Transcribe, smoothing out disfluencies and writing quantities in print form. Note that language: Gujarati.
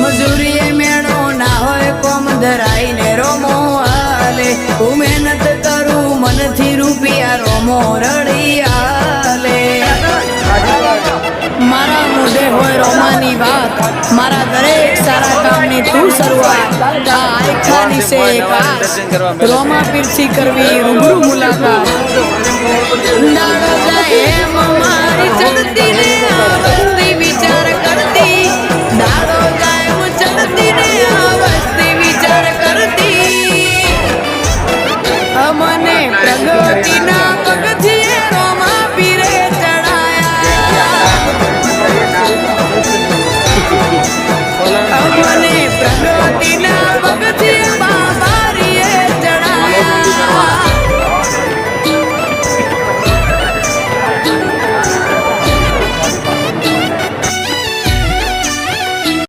મજૂરીએ મેળો ના હોય કોમ ધરાઈને રોમો હાલે હું મહેનત કરું મનથી રૂપિયા રોમો રડી હાલે મારા મોઢે હોય રોમાની વાત મારા દરેક સારા કામની તું શરૂઆત આયખાની સે રોમા પીરથી કરવી રૂબરૂ મુલાકાત દાડો જાય એમ મારી ચડતી